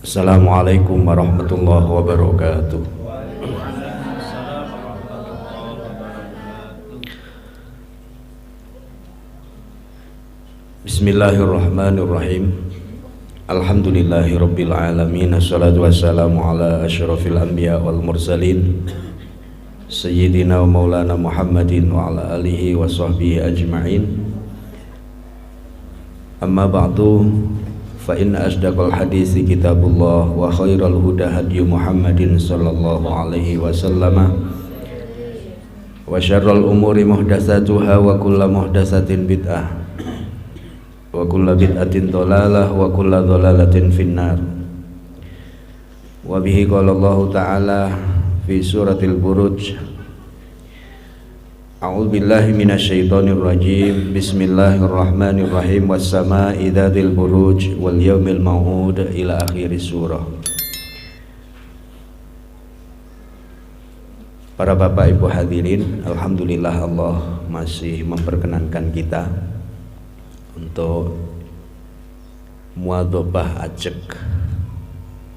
Assalamualaikum warahmatullahi wabarakatuh. Bismillahirrahmanirrahim. Alhamdulillahirabbil alamin. Assalatu wassalamu ala asyrafil anbiya wal mursalin Sayyidina wa maulana Muhammadin wa ala alihi wa sahbihi ajma'in. Amma ba'du, fa inna asdaqal hadisi kitabullah wa khairal huda hadyu Muhammadin sallallahu alaihi wasallam wa syarrul umuri muhdatsatuha wa kullu muhdatsatin bid'ah wa kullu bid'atin dhalalah wa kullu dhalalatin finnar. Wa bihi qala Allah ta'ala fi suratil buruj, a'udzu billahi minasyaitonir rajim. Bismillahirrahmanirrahim. Was-samaa'i dzatil buruj wal yaumil mau'ud ila akhir surah. Para bapak ibu hadirin, alhamdulillah Allah masih memperkenankan kita untuk muadzabah ajek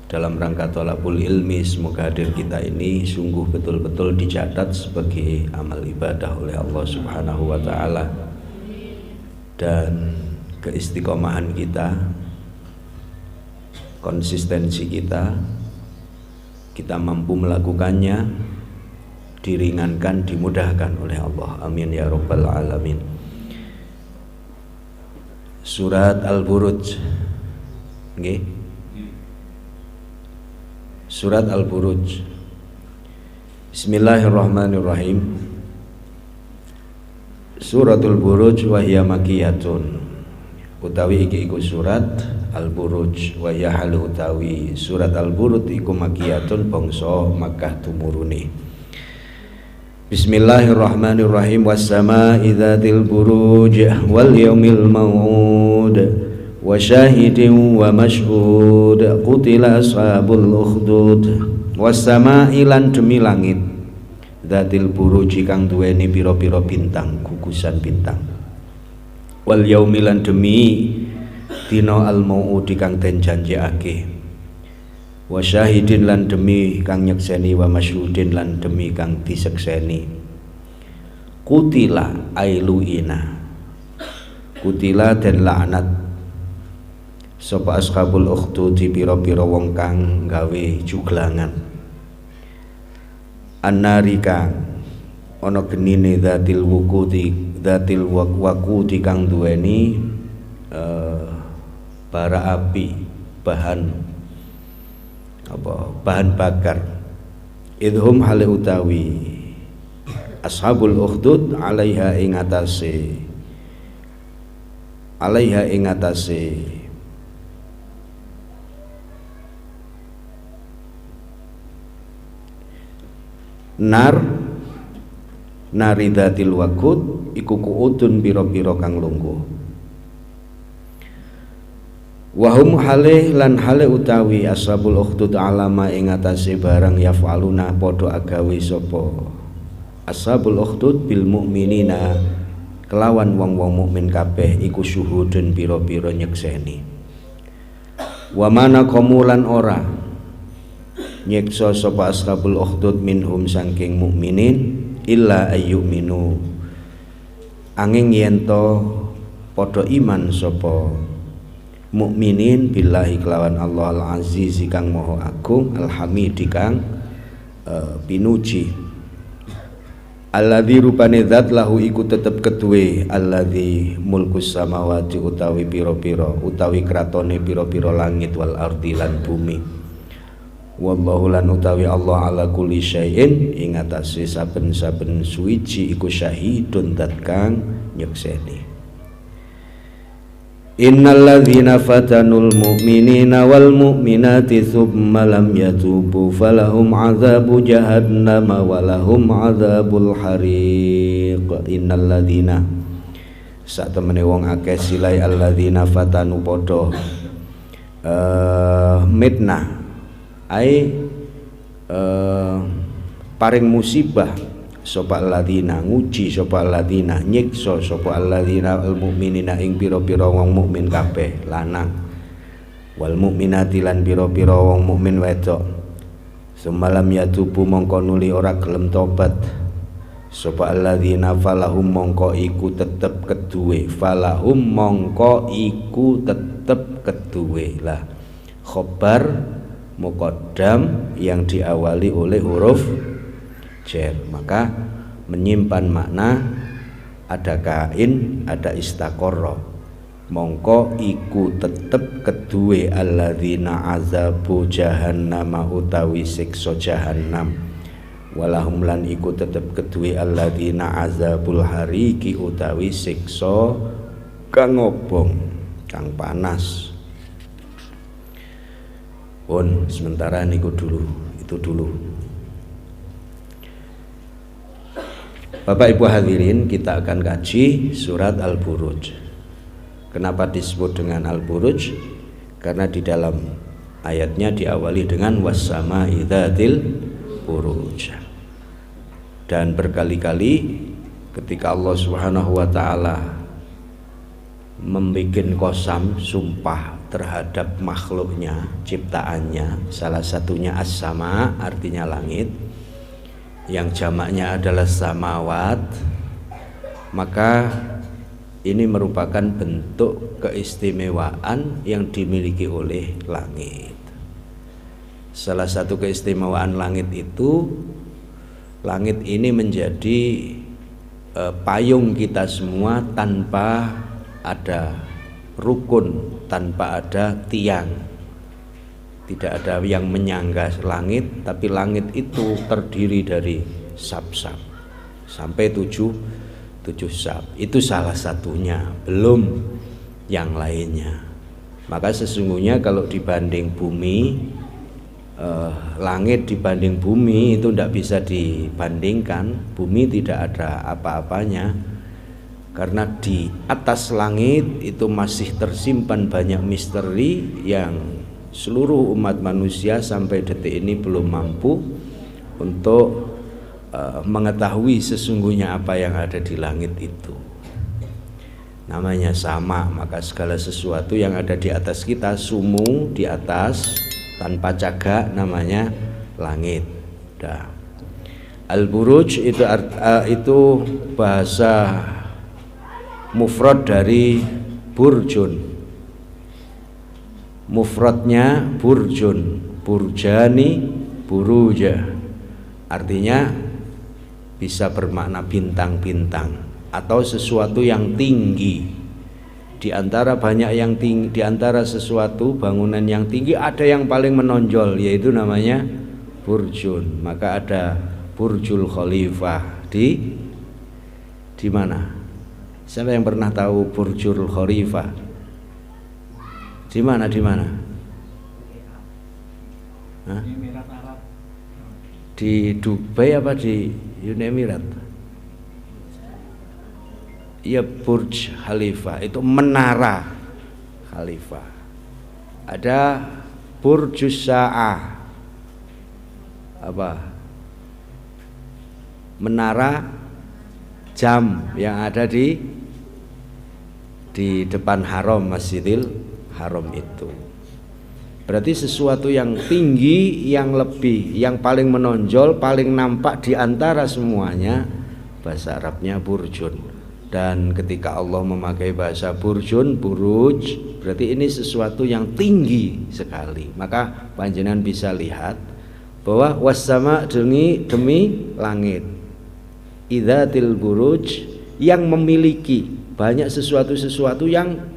dalam rangka thalabul ilmi. Semoga hadir kita ini sungguh betul-betul dicatat sebagai amal ibadah oleh Allah Subhanahu wa ta'ala, dan keistiqomahan kita, konsistensi kita mampu melakukannya, diringankan, dimudahkan oleh Allah. Amin ya rabbal alamin. Surat Al-Buruj, nggih. Surat Al-Buruj. Bismillahirrahmanirrahim. Suratul Buruj wa hiya makkiyatun. Utawi iki iku surat Al-Buruj wa hiya hal utawi surat Al-Buruj iku makkiyatun, bangsa Makkah tumurune. Bismillahirrahmanirrahim. Was-samaa'i dzatil buruj wal yaumil mau'ud wa syahidin wa mashhud qutila ashabul ukhdud. Was-samaa'i lan demi langit dzatil buruj kang duweni pira-pira bintang, gugusan bintang. Wal yaumil lan demi dina al mau'ud kang den janjekake. Wa syahidin lan demi kang nyekseni, wa masyhudin lan demi kang disekseni. Kutila ailuina, kutila dan laknat sapa ashabul ukhdud, pira-pira wong kang gawe juglangan. Annari kang ana genine dzatil wuquti, dzatil waquti kang duweni bara api, bahan bakar. Idhum hale utawi ashabul ukhdud alaiha ing atase nari dzatil waqud iku kuudun pira-pira kang lungguh. Wahum hale lan hale utawi ashabul ukhdud alama ing atase barang yafaluna padha agawe sapa ashabul ukhdud bil mukminina kelawan wong-wong mukmin kabeh iku syuhudun pira-pira nyekseni. Wa mana qamulan ora nyeksa sapa ashabul ukhdud minhum saking mukminin illa ayyuminu, angin yen to padha iman sapa mukminin billahi kelawan Allah al-aziz kang maha agung, al-hamid kang pinuji. Alladzi rupane zat lahu iku tetep keduwe alladzi mulkus samawati utawi pira-pira utawi kratone pira-pira langit wal ardi lan bumi. Wallahu lan utawi Allah ala kulli syai'in ing atase saben-saben suwiji iku syahidun zat kang nyekseni. Innal ladzina fatanul mu'minina wal mu'minati tsumma lam yatubu falahum adzabu jahannam wa lahum adzabul hariq. Innal ladzina sak temene wong akeh silai alladzina fatanu padha mitnah ai paring musibah sapa alladzina, nguji sapa alladzina, nyiksa sapa alladzina al mukminina ing pira-pira wong mukmin kabeh lanang. wal mukminati lan pira-pira wong mukmin wedok semalam yatubu mongko nuli ora gelem tobat sapa alladzina falahum mongko iku tetep keduwe falahum mongko iku tetep keduwe lah khobar muqaddam yang diawali oleh huruf jar maka menyimpan makna ada kain ada istaqarra mongko iku tetep keduwe alladzina azabu jahannama utawi siksa jahannam walahum lan iku tetep keduwe alladzina azabul hariki utawi siksa kang obong kang panas. Pun sementara niku dulu itu dulu. Bapak Ibu hadirin, kita akan kaji surat Al-Buruj. Kenapa disebut dengan Al-Buruj? Karena di dalam ayatnya diawali dengan was-sama'i dzatil buruj. Dan berkali-kali ketika Allah Subhanahu wa taala membikin qasam sumpah terhadap makhluknya, ciptaannya, salah satunya as-sama artinya langit, yang jamaknya adalah samawat, maka ini merupakan bentuk keistimewaan yang dimiliki oleh langit. Salah satu keistimewaan langit itu, langit ini menjadi payung kita semua tanpa ada rukun, tanpa ada tiang. Tidak ada yang menyangga langit, tapi langit itu terdiri dari sab-sab sampai tujuh sab. Itu salah satunya, belum yang lainnya. Maka sesungguhnya kalau dibanding bumi, langit dibanding bumi itu tidak bisa dibandingkan. Bumi tidak ada apa-apanya, karena di atas langit itu masih tersimpan banyak misteri yang seluruh umat manusia sampai detik ini belum mampu untuk mengetahui sesungguhnya apa yang ada di langit itu. Namanya sama, maka segala sesuatu yang ada di atas kita, sumu di atas tanpa cagak, namanya langit. Dah. Al-Buruj itu bahasa mufrad dari burjun. Mufradnya burjun, burjani, buruja. Artinya bisa bermakna bintang-bintang atau sesuatu yang tinggi. Di antara banyak yang tinggi, di antara sesuatu bangunan yang tinggi ada yang paling menonjol, yaitu namanya burjun. Maka ada Burjul Khalifah di mana? Siapa yang pernah tahu Burjul Khalifah? Di mana? Hah? Di Dubai apa di Uni Emirat? Ya, Burj Khalifah itu menara Khalifah. Ada Burjus Sa'ah, apa? Menara jam yang ada di depan haram, Masjidil Haram itu. Berarti sesuatu yang tinggi, yang lebih, yang paling menonjol, paling nampak di antara semuanya, bahasa Arabnya burjun. Dan ketika Allah memakai bahasa burjun, buruj, berarti ini sesuatu yang tinggi sekali. Maka panjenengan bisa lihat bahwa wassama demi langit, idzatil buruj, yang memiliki banyak sesuatu yang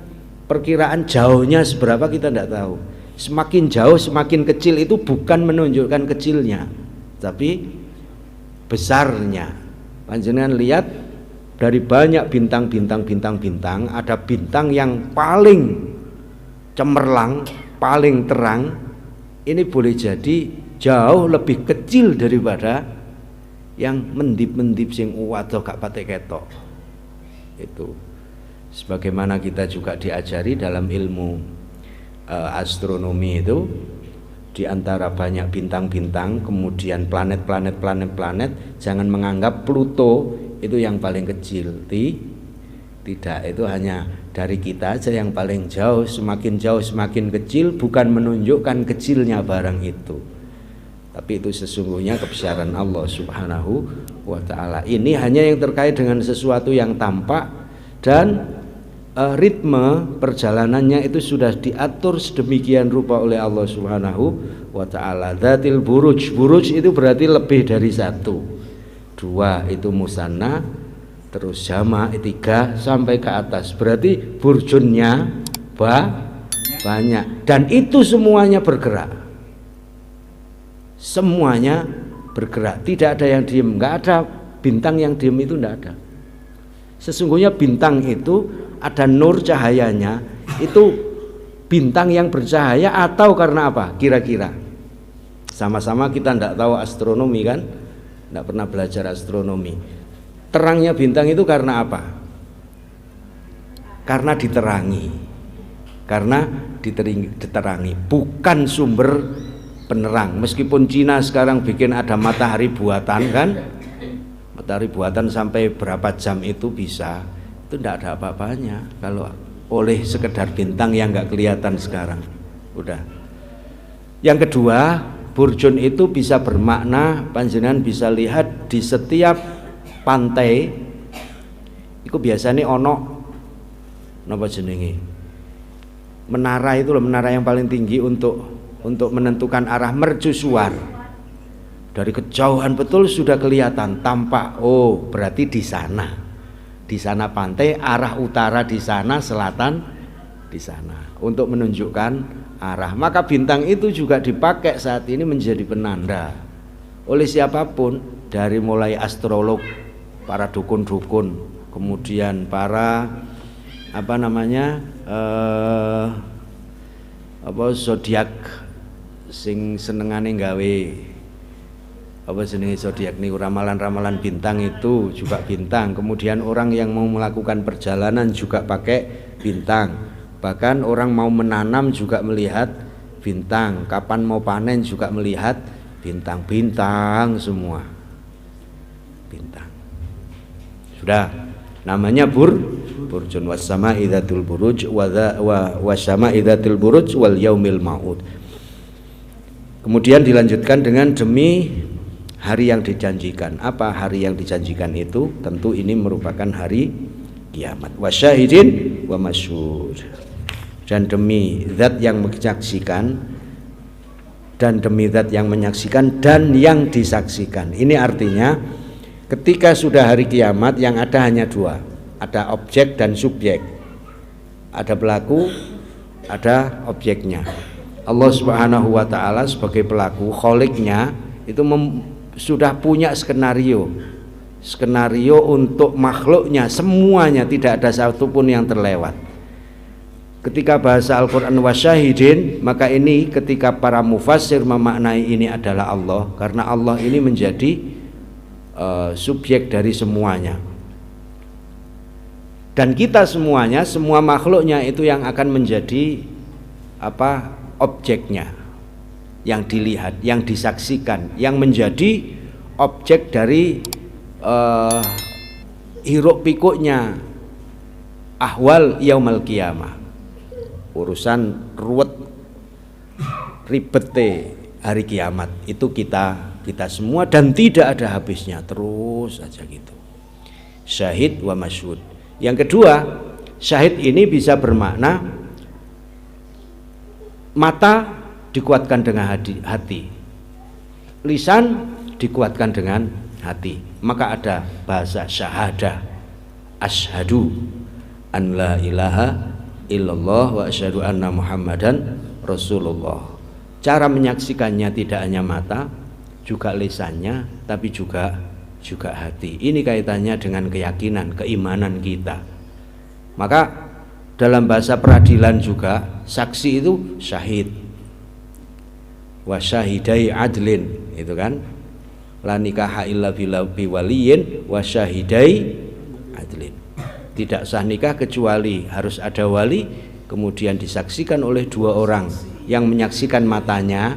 perkiraan jauhnya seberapa kita tidak tahu. Semakin jauh, semakin kecil itu bukan menunjukkan kecilnya, tapi besarnya. Panjenengan lihat dari banyak bintang, ada bintang yang paling cemerlang, paling terang. Ini boleh jadi jauh lebih kecil daripada yang mendip-mendip sing atau gak pate ketok. Itu sebagaimana kita juga diajari dalam ilmu astronomi itu, di antara banyak bintang-bintang, kemudian planet, jangan menganggap Pluto itu yang paling kecil. Tidak, itu hanya dari kita aja yang paling jauh semakin kecil, bukan menunjukkan kecilnya barang itu, tapi itu sesungguhnya kebesaran Allah Subhanahu wa ta'ala. Ini hanya yang terkait dengan sesuatu yang tampak, dan ritme perjalanannya itu sudah diatur sedemikian rupa oleh Allah Subhanahu wa ta'ala. Dzatil buruj, buruj itu berarti lebih dari satu, dua itu musanna, terus jama' tiga sampai ke atas, berarti burjunnya banyak, dan itu semuanya bergerak, semuanya bergerak, tidak ada yang diem, nggak ada bintang yang diem, itu nggak ada. Sesungguhnya bintang itu ada nur cahayanya, itu bintang yang bercahaya atau karena apa? Kira-kira sama-sama kita tidak tahu astronomi kan, tidak pernah belajar astronomi. Terangnya bintang itu karena apa? Karena diterangi, bukan sumber penerang. Meskipun Cina sekarang bikin ada matahari buatan kan, matahari buatan sampai berapa jam itu bisa, itu tidak ada apa-apanya kalau oleh sekedar bintang yang nggak kelihatan sekarang. Udah. Yang kedua, burjun itu bisa bermakna, panjenengan bisa lihat di setiap pantai itu biasanya ono napa jenenge, menara itu loh, menara yang paling tinggi untuk menentukan arah mercusuar. Dari kejauhan betul sudah kelihatan, tampak, oh berarti di sana pantai, arah utara di sana, selatan di sana, untuk menunjukkan arah. Maka bintang itu juga dipakai saat ini menjadi penanda oleh siapapun, dari mulai astrolog, para dukun-dukun, kemudian para zodiak sing senengane gawe zodiak niku, ramalan-ramalan bintang itu juga bintang. Kemudian orang yang mau melakukan perjalanan juga pakai bintang, bahkan orang mau menanam juga melihat bintang, kapan mau panen juga melihat bintang semua bintang. Sudah, namanya burjun. Wassama'i dzatul buruj wassama'i dzatil buruj wal yaumil ma'ud. Kemudian dilanjutkan dengan demi hari yang dijanjikan. Apa hari yang dijanjikan itu? Tentu ini merupakan hari kiamat. Wasyahidin wa masyhud. Dan demi zat yang menyaksikan, dan demi zat yang menyaksikan dan yang disaksikan. Ini artinya ketika sudah hari kiamat yang ada hanya dua, ada objek dan subjek, ada pelaku, ada objeknya. Allah Subhanahu wa ta'ala sebagai pelaku, kholiknya itu sudah punya skenario untuk makhluknya semuanya, tidak ada satupun yang terlewat. Ketika bahasa Al-Quran wasyahidin, maka ini ketika para mufassir memaknai ini adalah Allah, karena Allah ini menjadi subjek dari semuanya, dan kita semuanya, semua makhluknya itu yang akan menjadi objeknya, yang dilihat, yang disaksikan, yang menjadi objek dari hiruk pikuknya ahwal yaumul qiyamah, urusan ruwet ribete hari kiamat itu kita semua, dan tidak ada habisnya, terus aja gitu. Syahid wa masyhud. Yang kedua, syahid ini bisa bermakna mata dikuatkan dengan hati, lisan dikuatkan dengan hati, maka ada bahasa syahadah, asyhadu an la ilaha illallah wa asyhadu anna muhammadan rasulullah. Cara menyaksikannya tidak hanya mata, juga lisannya, tapi juga hati. Ini kaitannya dengan keyakinan, keimanan kita. Maka dalam bahasa peradilan juga saksi itu syahid, wa syahidai adlin, itu kan, la nikaha illa biwaliyin wa syahidai adlin. Tidak sah nikah kecuali harus ada wali, kemudian disaksikan oleh dua orang yang menyaksikan matanya,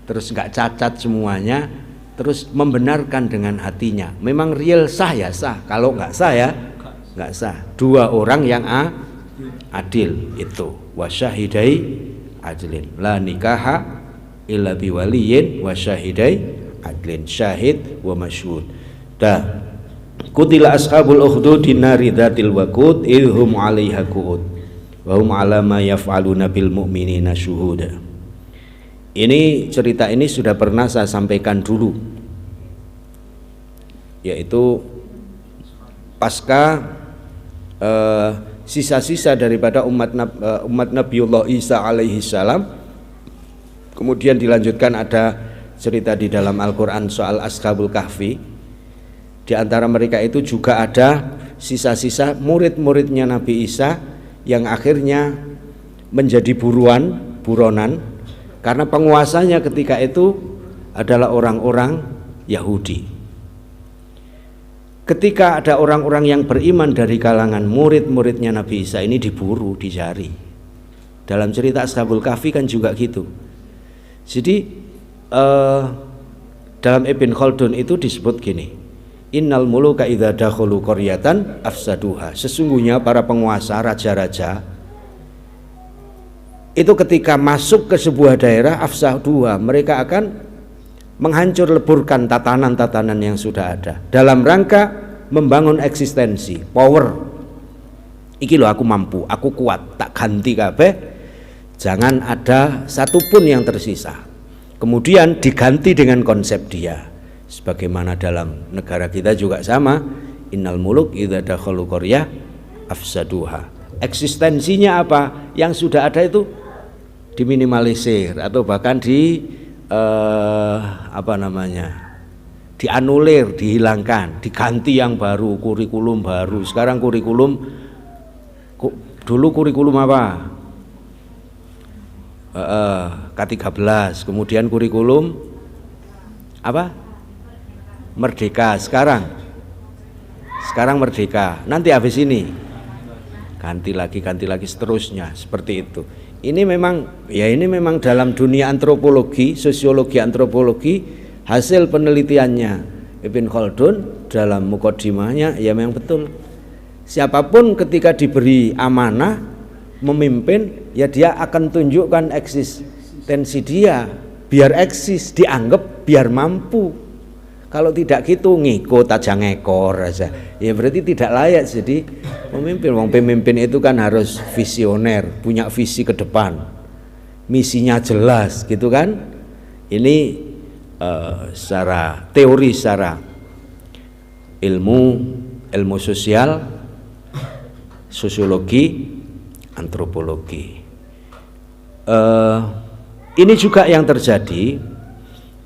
terus nggak cacat semuanya, terus membenarkan dengan hatinya. Memang real sah ya sah, kalau nggak sah ya nggak sah. Dua orang yang adil itu wasyahidai adlin la nikaha illa biwaliyin wasyahidai adlin syahid wa masyhud. Kutila ashabul ukhdudin nari dzatil waqud idhum 'alaiha qu'ud wa hum 'ala ma yaf'aluna bil mu'minina syuhuda. Ini cerita ini sudah pernah saya sampaikan dulu, yaitu pasca sisa-sisa daripada umat Nabiullah Isa alaihi salam. Kemudian dilanjutkan ada cerita di dalam Al-Quran soal Ashabul Kahfi. Di antara mereka itu juga ada sisa-sisa murid-muridnya Nabi Isa yang akhirnya menjadi buronan karena penguasanya ketika itu adalah orang-orang Yahudi. Ketika ada orang-orang yang beriman dari kalangan murid-muridnya Nabi Isa ini diburu, dicari. Dalam cerita Ashabul Kahfi kan juga gitu. Jadi dalam Ibn Khaldun itu disebut gini, innal muluka idza dakhulu qaryatan afsaduha. Sesungguhnya para penguasa, raja-raja itu ketika masuk ke sebuah daerah afsaduha, mereka akan menghancur leburkan tatanan-tatanan yang sudah ada dalam rangka membangun eksistensi, power. Iki loh aku mampu, aku kuat, tak ganti kabeh, jangan ada satupun yang tersisa. Kemudian diganti dengan konsep dia. Sebagaimana dalam negara kita juga sama, innal muluk idza dakhalu qaryah afsaduha. Eksistensinya apa? Yang sudah ada itu diminimalisir atau bahkan dianulir, dihilangkan, diganti yang baru, kurikulum baru. Sekarang kurikulum, dulu kurikulum apa? K13, kemudian kurikulum apa? Merdeka. Sekarang Merdeka. Nanti habis ini ganti lagi seterusnya, seperti itu. Ini memang dalam dunia antropologi, sosiologi antropologi, hasil penelitiannya Ibn Khaldun dalam muqaddimahnya ya memang betul. Siapapun ketika diberi amanah memimpin, ya dia akan tunjukkan eksistensi dia biar eksis, dianggap biar mampu. Kalau tidak gitu ngikut aja, ngekor aja, ya berarti tidak layak jadi pemimpin. Wong pemimpin itu kan harus visioner, punya visi ke depan, misinya jelas gitu kan. Ini secara teori, secara ilmu sosial, sosiologi, antropologi. Ini juga yang terjadi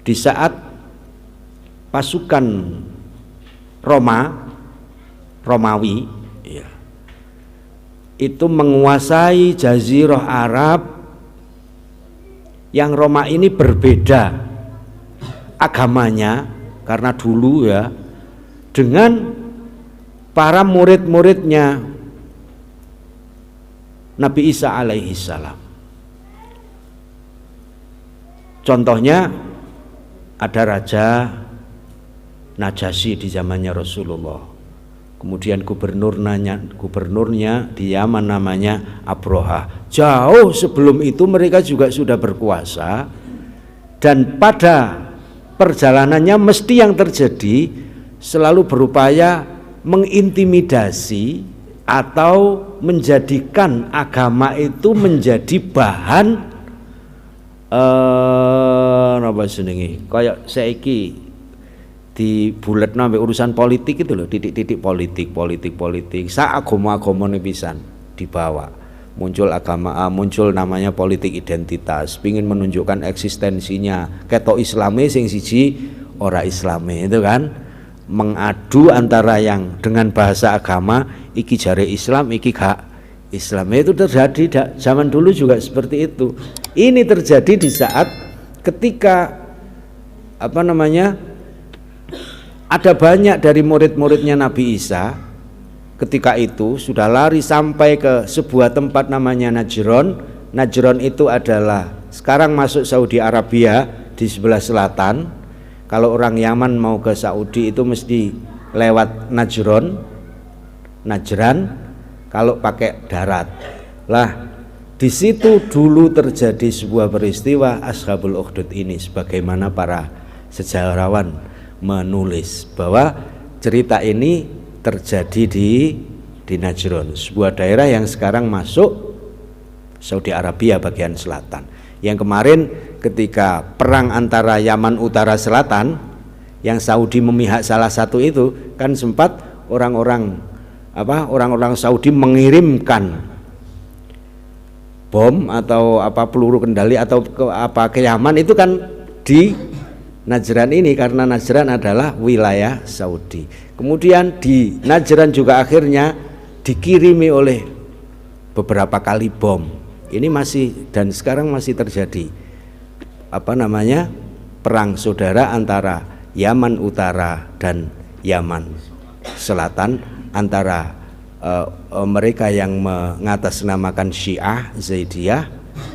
di saat pasukan Romawi ya, itu menguasai Jazirah Arab. Yang Roma ini berbeda agamanya karena dulu ya dengan para murid-muridnya Nabi Isa alaihi salam. Contohnya ada raja Najasyi di zamannya Rasulullah. Kemudian gubernurnya di Yaman namanya Abroha. Jauh sebelum itu mereka juga sudah berkuasa, dan pada perjalanannya mesti yang terjadi selalu berupaya mengintimidasi atau menjadikan agama itu menjadi bahan apa jenenge, kayak saiki di bulet sampai urusan politik itu loh, titik-titik politik sak agama pisan dibawa, muncul agama A, muncul namanya politik identitas, pingin menunjukkan eksistensinya, ketok Islame sing siji ora Islame itu kan, mengadu antara yang dengan bahasa agama iki jare Islam, iki gak Islam. Itu terjadi zaman dulu juga seperti itu. Ini terjadi di saat ketika ada banyak dari murid-muridnya Nabi Isa ketika itu sudah lari sampai ke sebuah tempat namanya Najron. Najron itu adalah sekarang masuk Saudi Arabia di sebelah selatan. Kalau orang Yaman mau ke Saudi itu mesti lewat Najran kalau pakai darat. Lah, di situ dulu terjadi sebuah peristiwa Ashabul Ukhdud ini, sebagaimana para sejarawan menulis bahwa cerita ini terjadi di Najran, sebuah daerah yang sekarang masuk Saudi Arabia bagian selatan. Yang kemarin ketika perang antara Yaman Utara Selatan yang Saudi memihak salah satu itu, kan sempat orang-orang Saudi mengirimkan bom atau peluru kendali atau ke Yaman, itu kan di Najran ini, karena Najran adalah wilayah Saudi. Kemudian di Najran juga akhirnya dikirimi oleh beberapa kali bom. Ini masih, dan sekarang masih terjadi perang saudara antara Yaman Utara dan Yaman Selatan, antara mereka yang mengatasnamakan Syiah Zaidiyah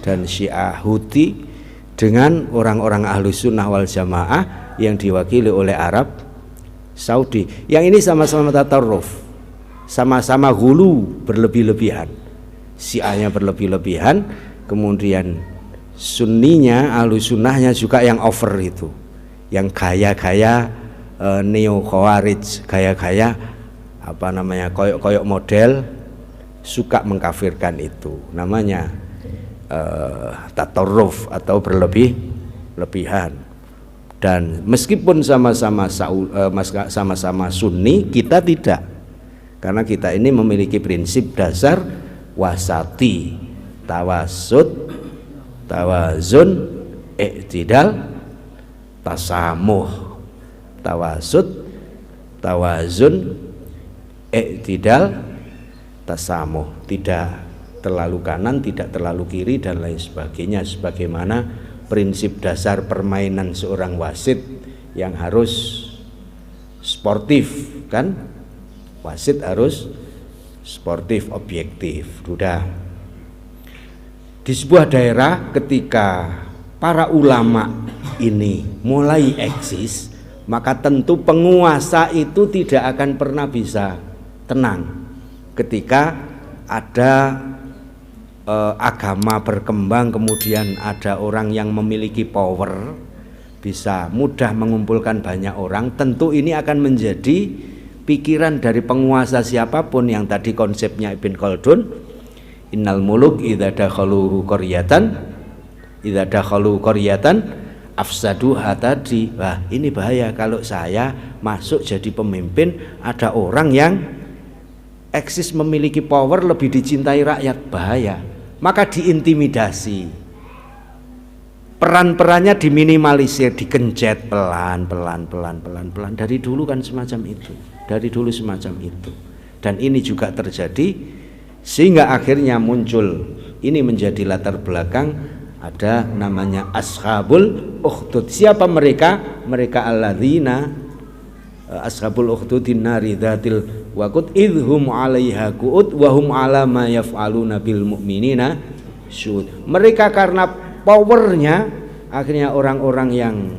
dan Syiah Houthi dengan orang-orang Ahlus Sunnah wal Jamaah yang diwakili oleh Arab Saudi. Yang ini sama-sama tatarruf, sama-sama hulu, berlebih-lebihan. Syiahnya berlebih-lebihan, kemudian Sunninya, Ahlus Sunnahnya juga yang over itu, yang gaya-gaya neo khawarij, gaya-gaya koyok-koyok model, suka mengkafirkan, itu namanya tatarruf atau berlebih-lebihan. Dan meskipun sama-sama Sunni, kita tidak, karena kita ini memiliki prinsip dasar wasati, tawasud, tawazun, i'tidal, tasamuh. Tawasud, tawazun, i'tidal, tasamuh, tidak terlalu kanan, tidak terlalu kiri, dan lain sebagainya, sebagaimana prinsip dasar permainan seorang wasit yang harus sportif, kan? Wasit harus sportif, objektif. Sudah. Di sebuah daerah ketika para ulama ini mulai eksis, maka tentu penguasa itu tidak akan pernah bisa tenang ketika ada agama berkembang, kemudian ada orang yang memiliki power, bisa mudah mengumpulkan banyak orang. Tentu ini akan menjadi pikiran dari penguasa siapapun, yang tadi konsepnya Ibn Khaldun, innal muluk idza dakhalu qaryatan afsaduha tadi. Wah, ini bahaya kalau saya masuk jadi pemimpin, ada orang yang eksis memiliki power, lebih dicintai rakyat, bahaya. Maka diintimidasi, peran-perannya diminimalisir, dikencet pelan. Dari dulu kan semacam itu, dan ini juga terjadi, sehingga akhirnya muncul, ini menjadi latar belakang, ada namanya Ashabul Ukhdud. Siapa mereka? Mereka alladzina Ashabul Ukhdudin nari dzatil waqud idhum 'alaiha qu'ud wa hum 'ala ma yaf'aluna bil mu'minina syuhud. Mereka karena powernya, akhirnya orang-orang yang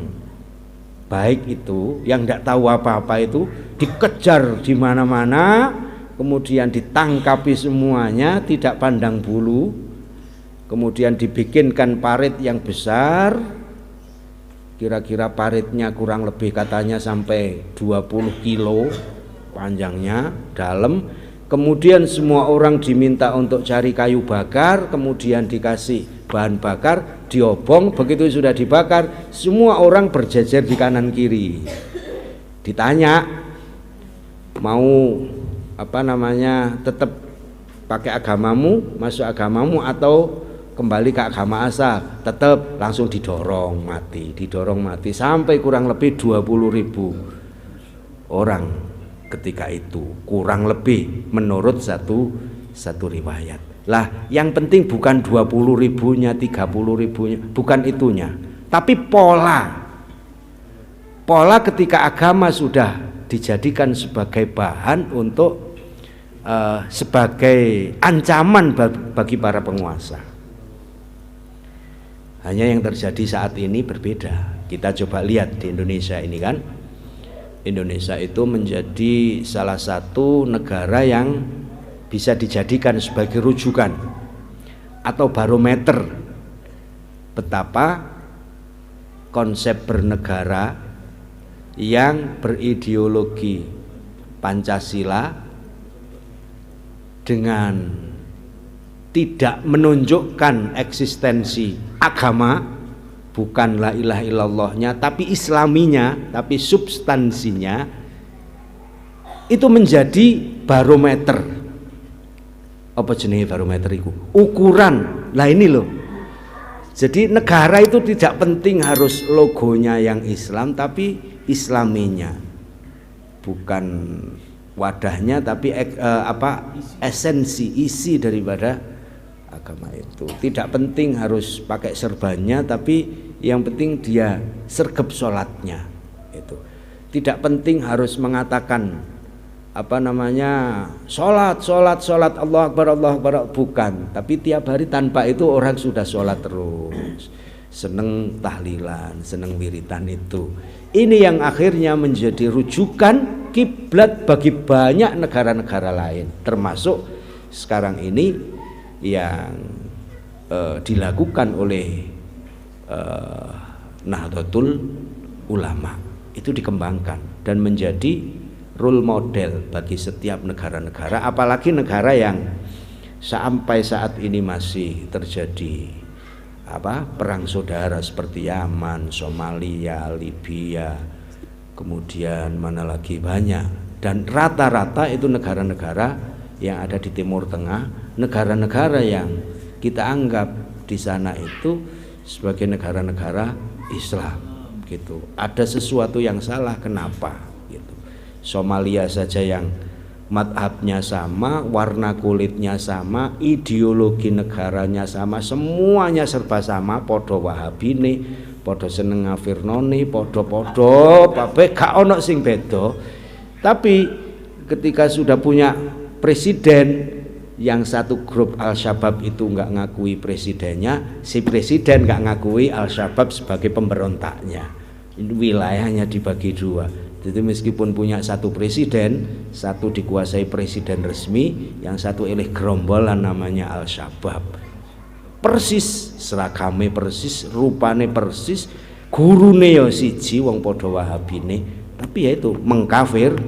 baik itu, yang tidak tahu apa-apa itu, dikejar di mana-mana, kemudian ditangkapi semuanya, tidak pandang bulu, kemudian dibikinkan parit yang besar, kira-kira paritnya kurang lebih katanya sampai 20 kilo panjangnya, dalam. Kemudian semua orang diminta untuk cari kayu bakar, kemudian dikasih bahan bakar, diobong. Begitu sudah dibakar, semua orang berjejer di kanan kiri. Ditanya, mau tetap pakai agamamu, masuk agamamu, atau kembali ke agama asal? Tetap. Langsung didorong mati sampai kurang lebih 20.000 orang ketika itu, kurang lebih menurut satu riwayat. Lah, yang penting bukan 20.000-nya, 30.000-nya, bukan itunya, tapi pola ketika agama sudah dijadikan sebagai bahan untuk sebagai ancaman bagi para penguasa. Hanya yang terjadi saat ini berbeda. Kita coba lihat di Indonesia ini, kan, Indonesia itu menjadi salah satu negara yang bisa dijadikan sebagai rujukan atau barometer betapa konsep bernegara yang berideologi Pancasila dengan tidak menunjukkan eksistensi agama, bukan la ilaha illallahnya, tapi islaminya, tapi substansinya, itu menjadi barometer. Apa jenis barometer itu? Ukuran. Lah ini loh. Jadi negara itu tidak penting harus logonya yang Islam, tapi islaminya, bukan wadahnya, tapi esensi, isi daripada agama itu. Tidak penting harus pakai serbannya, tapi yang penting dia sergap sholatnya. Itu tidak penting harus mengatakan sholat Allah Akbar, bukan, tapi tiap hari tanpa itu orang sudah sholat terus, seneng tahlilan, seneng wiritan. Itu ini yang akhirnya menjadi rujukan kiblat bagi banyak negara-negara lain, termasuk sekarang ini yang dilakukan oleh Nahdlatul Ulama. Itu dikembangkan dan menjadi role model bagi setiap negara-negara, apalagi negara yang sampai saat ini masih terjadi perang saudara seperti Yaman, Somalia, Libya, kemudian mana lagi banyak, dan rata-rata itu negara-negara yang ada di Timur Tengah, negara-negara yang kita anggap di sana itu sebagai negara-negara Islam gitu. Ada sesuatu yang salah, kenapa? Somalia saja yang madhabnya sama, warna kulitnya sama, ideologi negaranya sama, semuanya serba sama, podo wahabine, podo seneng ngafirnone, podo kabeh gak ono sing beda. Tapi ketika sudah punya presiden, yang satu grup Al-Shabaab itu nggak ngakui presidennya, si presiden nggak ngakui Al-Shabaab sebagai pemberontaknya. Wilayahnya dibagi dua. Jadi meskipun punya satu presiden, satu dikuasai presiden resmi, yang satu oleh gerombolan namanya Al-Shabaab. Persis, seragame persis, rupane persis, gurune ya siji wong padha wahabine, tapi ya itu mengkafir.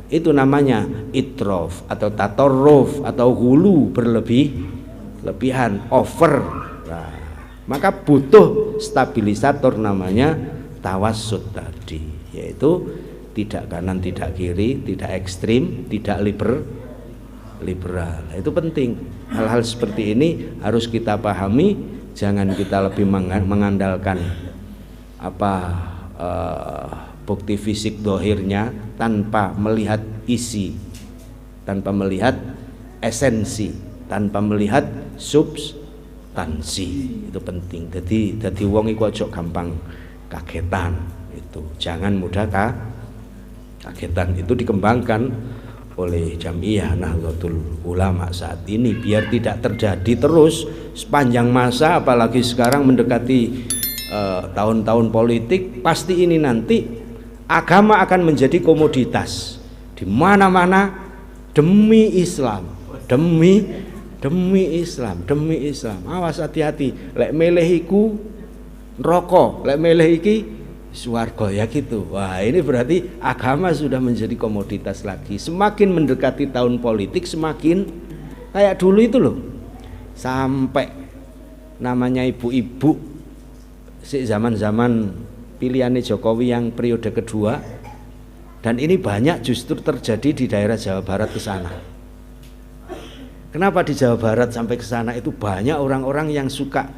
Itu namanya itrof atau tatorruf atau hulu, berlebihan, over. Nah, maka butuh stabilisator namanya tawassut tadi, yaitu tidak kanan, tidak kiri, tidak ekstrim, tidak liberal. Itu penting. Hal-hal seperti ini harus kita pahami. Jangan kita lebih mengandalkan bukti fisik dohirnya tanpa melihat isi, tanpa melihat esensi, tanpa melihat substansi. Itu penting. Jadi wong iku aja gampang kagetan. Itu jangan mudah kagetan. Itu dikembangkan oleh Jam'iyah Nahdlatul Ulama saat ini biar tidak terjadi terus sepanjang masa, apalagi sekarang mendekati tahun-tahun politik. Pasti ini nanti agama akan menjadi komoditas di mana-mana demi Islam, demi Islam. Awas, hati-hati. Lek milih iku neraka, lek milih iki swarga, ya gitu. Wah, ini berarti agama sudah menjadi komoditas lagi. Semakin mendekati tahun politik, semakin kayak dulu itu loh. Sampai namanya ibu-ibu zaman-zaman pilihannya Jokowi yang periode kedua, dan ini banyak justru terjadi di daerah Jawa Barat ke sana. Kenapa di Jawa Barat sampai ke sana itu banyak orang-orang yang suka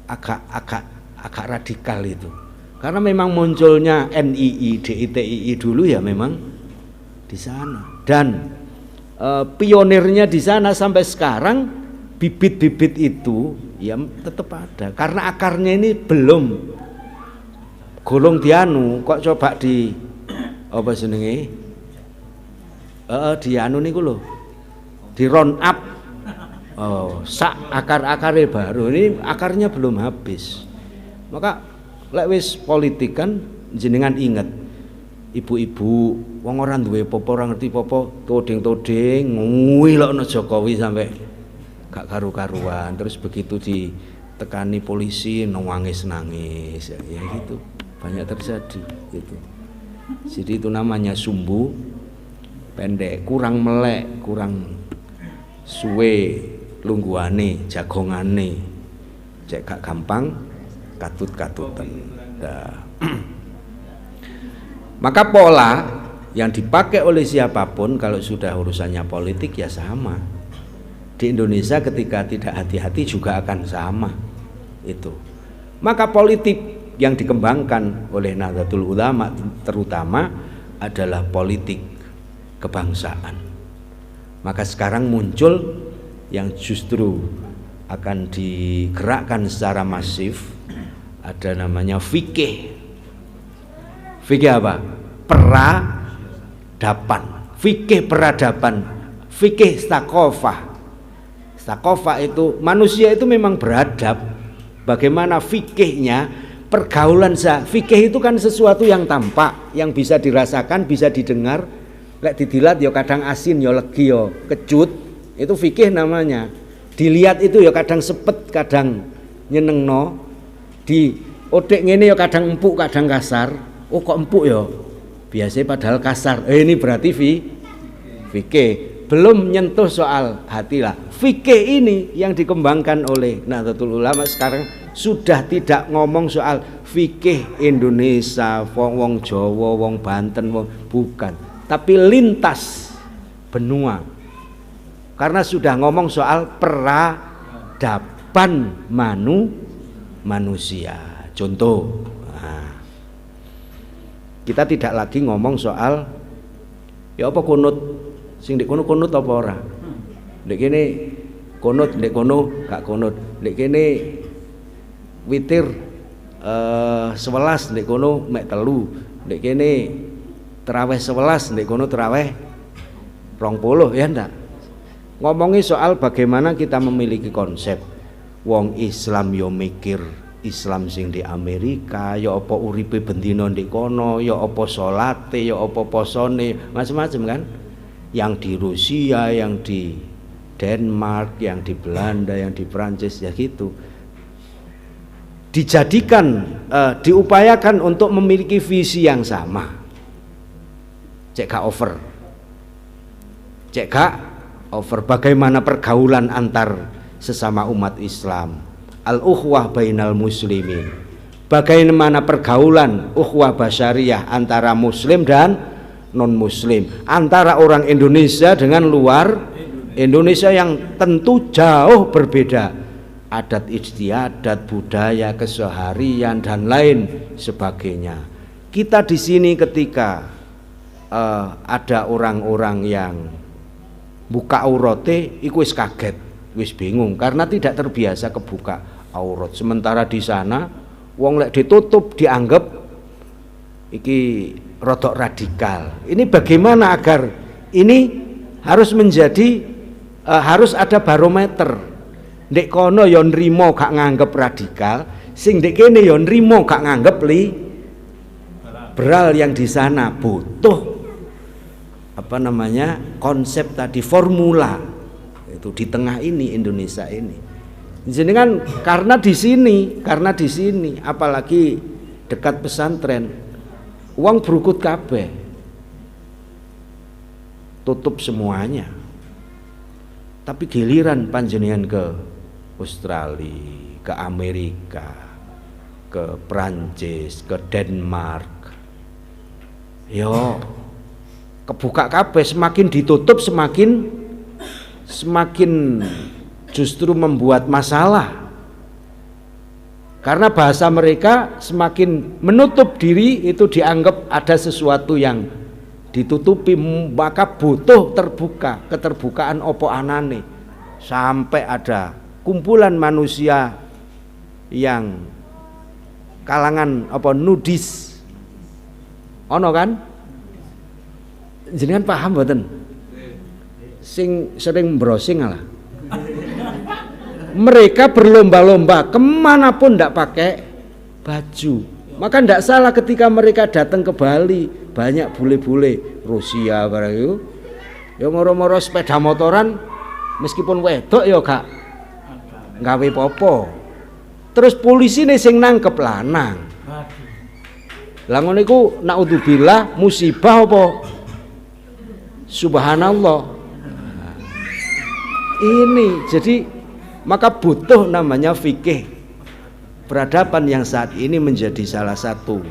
agak radikal itu? Karena memang munculnya NII, DITII dulu ya memang di sana, dan pionirnya di sana sampai sekarang. Bibit-bibit itu ya tetap ada karena akarnya ini belum golong dianu. Kok coba di apa jenenge dianu niku lho, di round up sak akar-akare baru. Ini akarnya belum habis. Maka lek wis politik kan jenengan inget ibu-ibu wong ora duwe apa-apa, ora ngerti apa-apa, toding-toding ngilokno Jokowi sampai gak karu-karuan, terus begitu ditekani polisi nangis ya gitu, banyak terjadi gitu. Jadi itu namanya sumbu pendek, kurang melek, kurang suwe lungguane, jagongane, cek gak gampang katut-katutan. Nah. Maka pola yang dipakai oleh siapapun kalau sudah urusannya politik ya sama. Di Indonesia ketika tidak hati-hati juga akan sama itu. Maka politik yang dikembangkan oleh Nahdlatul Ulama terutama adalah politik kebangsaan. Maka sekarang muncul yang justru akan digerakkan secara masif, ada namanya fikih. Fikih apa? Peradaban. Fikih peradaban. Fikih stakofah. Stakofah itu manusia itu memang beradab. Bagaimana fikihnya, pergaulan fikih itu kan sesuatu yang tampak, yang bisa dirasakan, bisa didengar. Lek didilat ya kadang asin ya legi ya kecut. Itu fikih namanya. Dilihat itu ya kadang sepet, kadang nyenengno. Di odek ngene ya kadang empuk, kadang kasar. Oh kok empuk ya? Biasanya padahal kasar. Ini berarti fikih. Belum nyentuh soal hati lah. Fikih ini yang dikembangkan oleh Nahdlatul Ulama sekarang sudah tidak ngomong soal fikih Indonesia, wong Jawa, wong Banten, bukan. Tapi lintas benua. Karena sudah ngomong soal peradaban manusia. Contoh, kita tidak lagi ngomong soal ya apa kunut. Sing ndek kono kunut apa ora? Ndek kene kunut, ndek kono gak kunut. Ndek kene witir 11, ndek kono mek 3. Ndek kene tarawih 11, ndek kono tarawih 20 ya ndak? Ngomongi soal bagaimana kita memiliki konsep wong Islam yo mikir Islam sing di Amerika, ya apa uripe bendina ndek kono, ya apa salate, ya apa posone, macam-macam kan? Yang di Rusia, yang di Denmark, yang di Belanda, yang di Prancis ya gitu. Dijadikan, diupayakan untuk memiliki visi yang sama. Cek gak over. Cek gak over bagaimana pergaulan antar sesama umat Islam. Al-ukhwah bainal muslimin. Bagaimana pergaulan ukhwah basyariah antara muslim dan non-muslim, antara orang Indonesia dengan luar Indonesia yang tentu jauh berbeda, adat istiadat, budaya, keseharian dan lain sebagainya. Kita di sini ketika ada orang-orang yang buka aurate, iku wis kaget, wis bingung karena tidak terbiasa kebuka aurat. Sementara di sana wong lek ditutup dianggap iki rodok radikal. Ini bagaimana agar ini harus menjadi harus ada barometer. Ndek kono yo nrimo gak nganggep radikal, sing ndek kene yo nrimo gak nganggep liberal yang di sana butuh apa namanya konsep tadi formula itu di tengah ini Indonesia ini. Jadi kan karena di sini apalagi dekat pesantren uang berukut kabeh, tutup semuanya. Tapi giliran panjenengan ke Australia, ke Amerika, ke Prancis, ke Denmark, yo kebuka kabeh, semakin ditutup semakin justru membuat masalah. Karena bahasa mereka semakin menutup diri itu dianggap ada sesuatu yang ditutupi, maka butuh terbuka, keterbukaan opo anane. Sampai ada kumpulan manusia yang kalangan apa nudis. Ono kan? Jenengan paham mboten? Sing sering browsing lah. Mereka berlomba-lomba kemanapun tidak pakai baju. Maka tidak salah ketika mereka datang ke Bali, banyak bule-bule Rusia barang itu, ya moro-moro sepeda motoran, meskipun wedok ya gak gawe popo. Terus polisi nih sing nangkep lanang. Lah ngono iku naudzubillah musibah apa? Subhanallah. Ini jadi maka butuh namanya fikih peradaban yang saat ini menjadi salah satu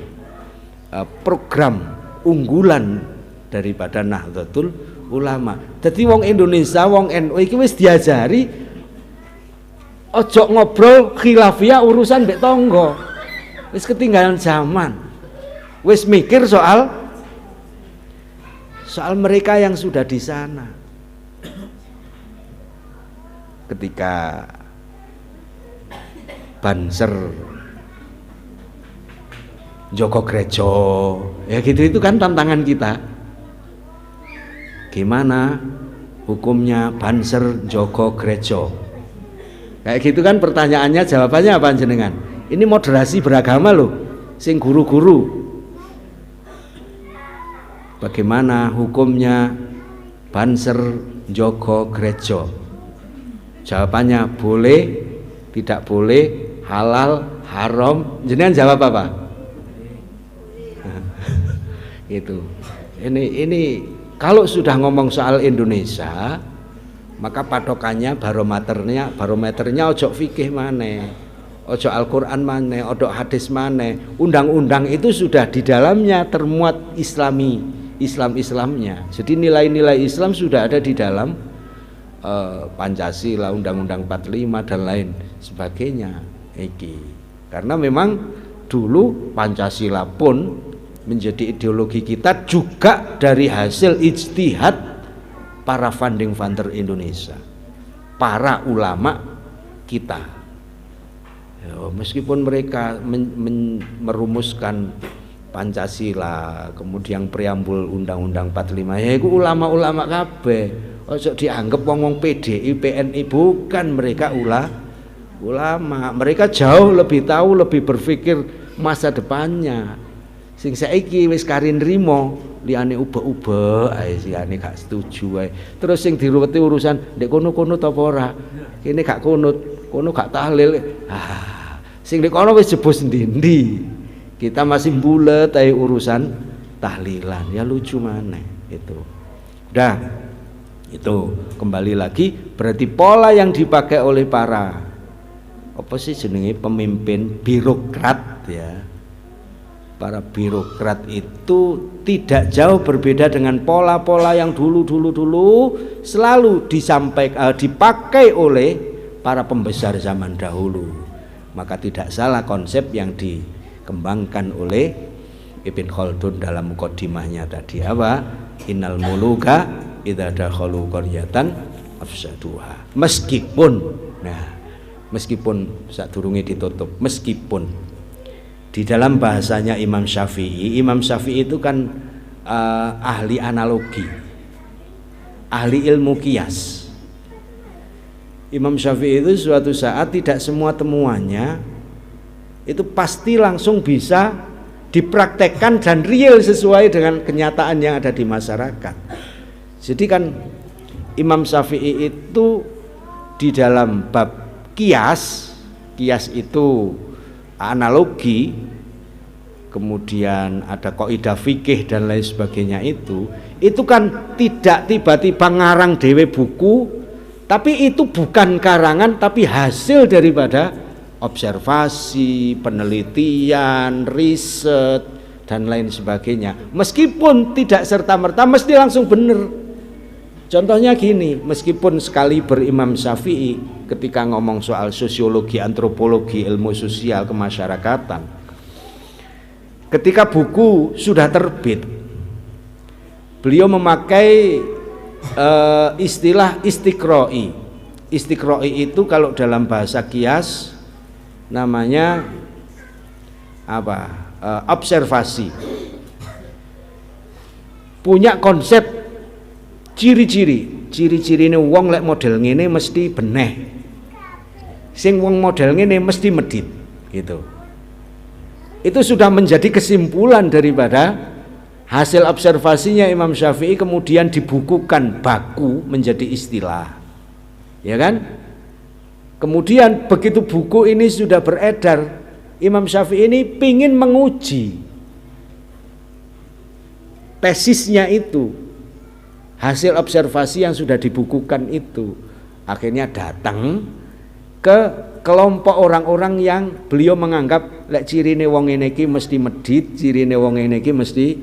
program unggulan daripada Nahdlatul Ulama. Jadi wong Indonesia, wong NU iki wis diajari ojo ngobrol khilafiyah urusan mbek tonggo. Wis ketinggalan zaman. Wis mikir soal mereka yang sudah di sana. Ketika Banser Joko Grejo ya gitu, itu kan tantangan kita. Gimana hukumnya Banser Joko Grejo? Kayak gitu kan pertanyaannya, jawabannya apa jenengan? Ini moderasi beragama loh, sing guru-guru. Bagaimana hukumnya Banser Joko Grejo? Jawabannya boleh, tidak boleh, halal, haram. Jenengan jawab apa? Itu. Ini kalau sudah ngomong soal Indonesia, maka patokannya barometernya ojo fikih maneh, ojo Al-Qur'an maneh, ojo hadis maneh. Undang-undang itu sudah di dalamnya termuat Islamnya. Jadi nilai-nilai Islam sudah ada di dalam Pancasila, Undang-Undang 45 dan lain sebagainya. Karena memang dulu Pancasila pun menjadi ideologi kita juga dari hasil ijtihad para founding father Indonesia, para ulama kita. Ya, meskipun mereka merumuskan Pancasila, kemudian preambul Undang-Undang 45, ya itu ulama-ulama kabeh. Ojo dianggap wong PDI, PNI, bukan, mereka ulama. Mereka jauh lebih tahu, lebih berpikir masa depannya. Sing saiki wis karin rimo liyane ube-ube ae siyane gak setuju ae. Terus sing diruweti urusan ndek kono-kono ta apa ora. Kene gak konut, kono gak tahlil. Sing ndek kono wis jebus ndi-ndi. Kita masih bulet ae urusan tahlilan. Ya lucu maneh itu. Udah. Itu kembali lagi berarti pola yang dipakai oleh para apa sih jenenge pemimpin birokrat ya. Para birokrat itu tidak jauh berbeda dengan pola-pola yang dulu selalu dipakai oleh para pembesar zaman dahulu. Maka tidak salah konsep yang dikembangkan oleh Ibn Khaldun dalam muqaddimahnya tadi apa? Innal muluka idza dakhalu qaryatan afsaduha. Meskipun sadurunge ditutup, meskipun di dalam bahasanya Imam Syafi'i itu kan ahli analogi, ahli ilmu kias. Imam Syafi'i itu suatu saat tidak semua temuannya itu pasti langsung bisa dipraktekkan dan real sesuai dengan kenyataan yang ada di masyarakat. Jadi kan Imam Syafi'i itu di dalam bab kias itu analogi, kemudian ada kaidah fikih dan lain sebagainya, itu kan tidak tiba-tiba ngarang dewe buku, tapi itu bukan karangan tapi hasil daripada observasi, penelitian, riset dan lain sebagainya. Meskipun tidak serta-merta mesti langsung benar. Contohnya gini, meskipun sekali berimam Syafi'i ketika ngomong soal sosiologi, antropologi, ilmu sosial kemasyarakatan, ketika buku sudah terbit, beliau memakai istilah istiqra'i. Istiqra'i itu kalau dalam bahasa kias namanya apa? Observasi. Punya konsep ciri-ciri ini wong lek model ngene mesti beneh, sing wong model ngene mesti medit gitu. Itu sudah menjadi kesimpulan daripada hasil observasinya Imam Syafi'i, kemudian dibukukan baku menjadi istilah, ya kan? Kemudian begitu buku ini sudah beredar, Imam Syafi'i ini pingin menguji tesisnya itu, hasil observasi yang sudah dibukukan itu. Akhirnya datang ke kelompok orang-orang yang beliau menganggap lek cirine wong ngene iki mesti medhit, cirine wong ngene iki mesti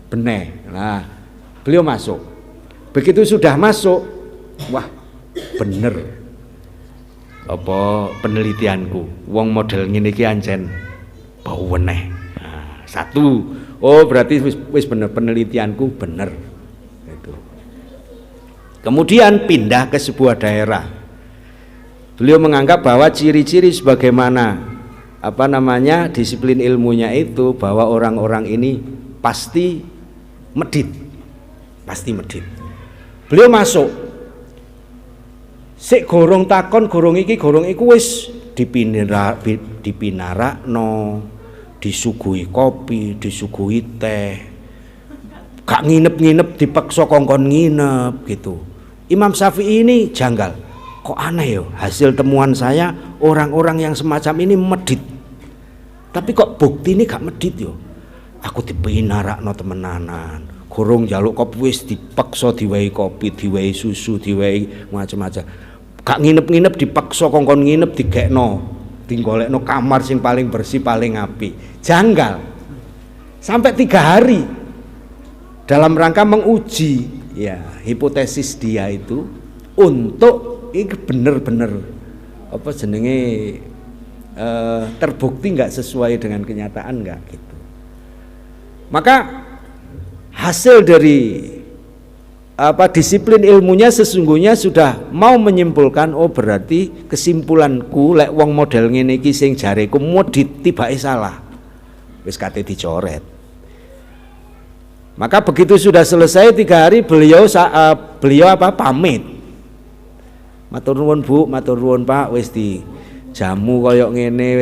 beneh. Nah, beliau masuk. Begitu sudah masuk, wah, bener apa penelitianku, wong model ngene iki ancen bau weneh. Nah, satu, oh berarti wis bener penelitianku bener. Itu. Kemudian pindah ke sebuah daerah. Beliau menganggap bahwa ciri-ciri sebagaimana disiplin ilmunya itu, bahwa orang-orang ini pasti medit. Beliau masuk. Sik gorong takon gorong iku wis dipinarakno, disuguhi kopi, disuguhi teh. Gak nginep-nginep dipaksa kongkon nginep gitu. Imam Syafi'i ini janggal. Kok aneh ya, hasil temuan saya orang-orang yang semacam ini medit. Tapi kok bukti ini gak medit yo. Aku dipinarakno temenanan. Gorong jaluk kopi wis dipaksa diwehi kopi, diwehi susu, diwehi macam-macam. Gak nginep-nginep dipaksa kongkon nginep digekno, tinggolekno kamar sing paling bersih paling apik. Janggal. Sampai 3 hari dalam rangka menguji ya hipotesis dia itu untuk ini bener-bener apa jenenge terbukti nggak sesuai dengan kenyataan nggak gitu. Maka hasil dari disiplin ilmunya sesungguhnya sudah mau menyimpulkan, oh berarti kesimpulanku lek wong model ngene iki sing jareku modit tibake salah. Wis kate dicoret. Maka begitu sudah selesai 3 hari beliau pamit. Matur nuwun Bu, matur nuwun Pak, wis di jamu koyok ngene,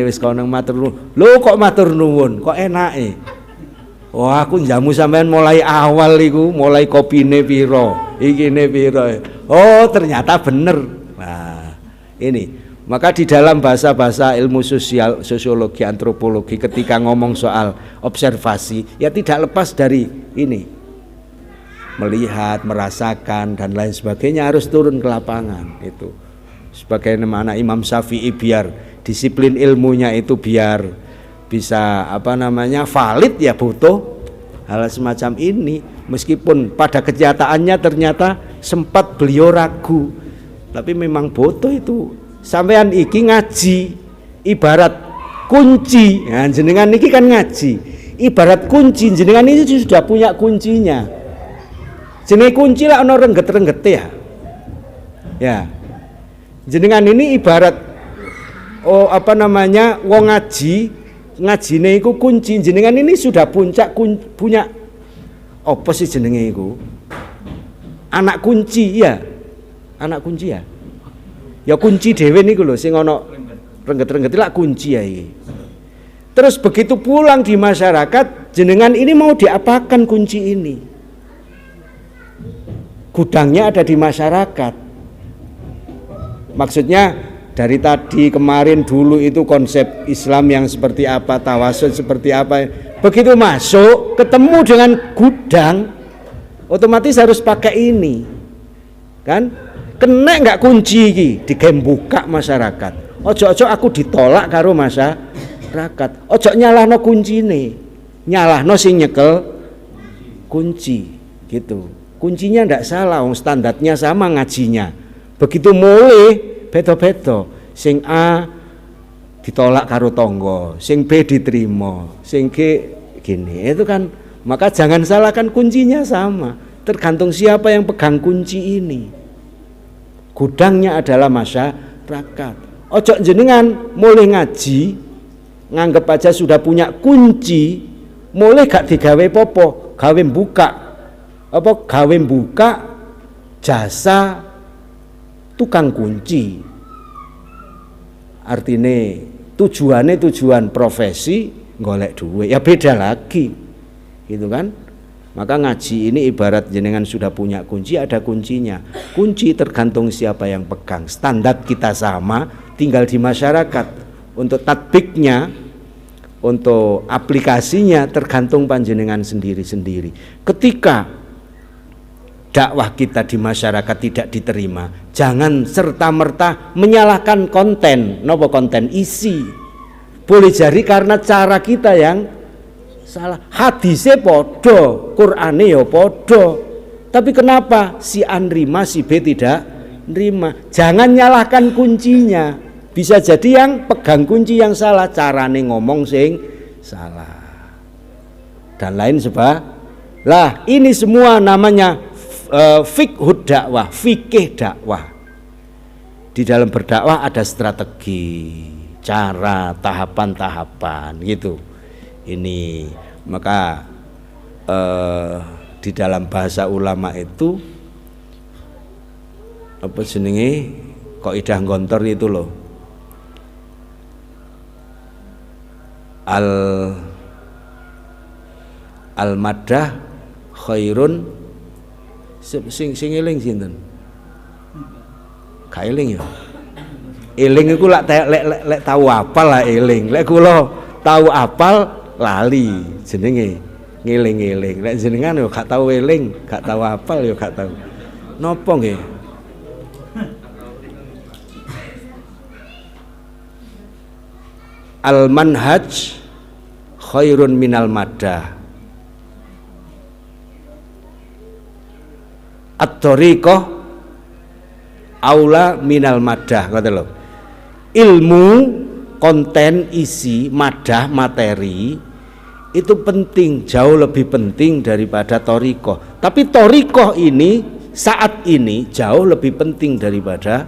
wis kono matur nuwun. Lho kok matur nuwun, kok enake? Oh aku jamu sampean mulai awal iku, mulai kopine piro, ikine piro. Oh ternyata bener. Nah, ini. Maka di dalam bahasa-bahasa ilmu sosial, sosiologi, antropologi ketika ngomong soal observasi, ya tidak lepas dari ini. Melihat, merasakan dan lain sebagainya harus turun ke lapangan itu. Sebagaimana Imam Syafi'i biar disiplin ilmunya itu biar bisa valid ya butuh hal semacam ini, meskipun pada kenyataannya ternyata sempat beliau ragu, tapi memang butuh itu. Sampean iki ngaji ibarat kunci, nah, jenengan iki kan ngaji ibarat kunci, jenengan ini sudah punya kuncinya. Jenenge kunci lah ono rengget-rengget ya jenengan ini ibarat wong ngajine iku kunci, jenengan ini sudah punya apa sih jenenge iku? Anak kunci ya. Ya kunci dhewe niku lho sing ana rengget-rengget lak kunci ya iki. Terus begitu pulang di masyarakat, jenengan ini mau diapakan kunci ini? Gudangnya ada di masyarakat. Maksudnya dari tadi kemarin dulu itu konsep Islam yang seperti apa, tawasul seperti apa. Begitu masuk ketemu dengan gudang, otomatis harus pakai ini. Kan? Kena nggak kunci iki digembuka masyarakat. Ojo-ojo aku ditolak karo masyarakat. Ojo nyalahno kuncine. Nyalahno sing nyekel kunci gitu. Kuncinya ndak salah, standarnya sama ngajinya. Begitu mulai beto-beto, sing A ditolak karo tonggo, sing B diterima, sing G gini. Itu kan, maka jangan salahkan kuncinya sama. Tergantung siapa yang pegang kunci ini. Gudangnya adalah masyarakat. Ojo jenengan mulai ngaji, nganggep aja sudah punya kunci, mulai gak digawe popo, gawe buka jasa tukang kunci. Artinya tujuan profesi golek duit, ya beda lagi gitu kan. Maka ngaji ini ibarat jenengan sudah punya kunci, ada kuncinya. Kunci tergantung siapa yang pegang. Standar kita sama, tinggal di masyarakat. Untuk tatbiknya, untuk aplikasinya tergantung panjenengan sendiri-sendiri. Ketika dakwah kita di masyarakat tidak diterima, jangan serta-merta menyalahkan konten. Napa konten? Isi. Boleh jadi karena cara kita yang salah. Hadisnya podo, Qur'ane ya podo. Tapi kenapa si A nerima, si B tidak nerima? Jangan nyalahkan kuncinya. Bisa jadi yang pegang kunci yang salah, carane ngomong sing salah. Dan lain sebab. Lah, ini semua namanya fiqhud dakwah, fikih dakwah. Di dalam berdakwah ada strategi, cara, tahapan-tahapan gitu. Ini maka di dalam bahasa ulama itu apa jenenge kaidah gontor itu loh. Al maddah khairun sing eling sinten? Ka eling ya. Eling iku lek tahu apal lah eling. Lek kula tahu apal lali jenenge ngeling-eling. Lek jenengan yo gak tahu eling, gak tahu apal yo gak tahu. Napa nggih? Al manhaj khairun minal maddah. At-thariqah aula minal maddah, kata lho. Ilmu, konten, isi, madah, materi itu penting, jauh lebih penting daripada thariqah. Tapi thariqah ini saat ini jauh lebih penting daripada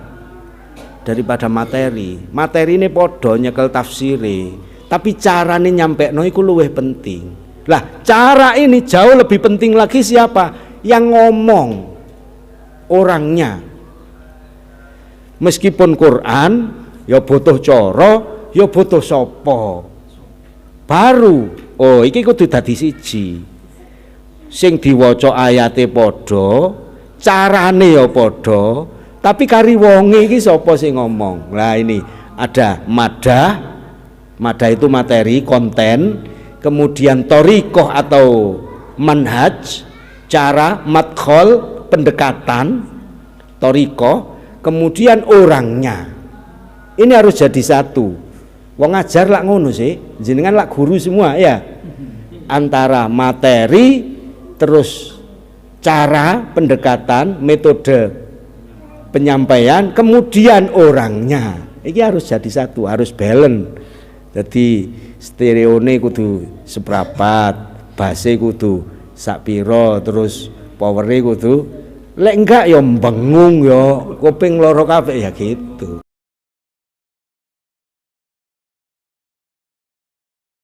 materi. Materi ini podo nyekel tafsiri, tapi carane nyampekno iku luwih penting. Lah, cara ini jauh lebih penting lagi siapa? Yang ngomong, orangnya. Meskipun Quran ya butuh cara, ya butuh sapa. Baru, oh iki kudu dadi siji. Sing diwaca ayate padha, carane ya padha, tapi kari wonge iki sapa sing ngomong. Lah ini ada madah. Madah itu materi, konten, kemudian thariqah atau manhaj, cara, madkhol, pendekatan, thariqah, kemudian orangnya. Ini harus jadi satu. Wong ngajar lak ngono sih, jenengan lak guru semua ya. Antara materi terus cara, pendekatan, metode penyampaian, kemudian orangnya. Ini harus jadi satu, harus balance. Jadi stereone kudu seprapat, base kudu sakpiro, terus powere kudu lek enggak ya bengung ya kuping loro kabeh ya gitu.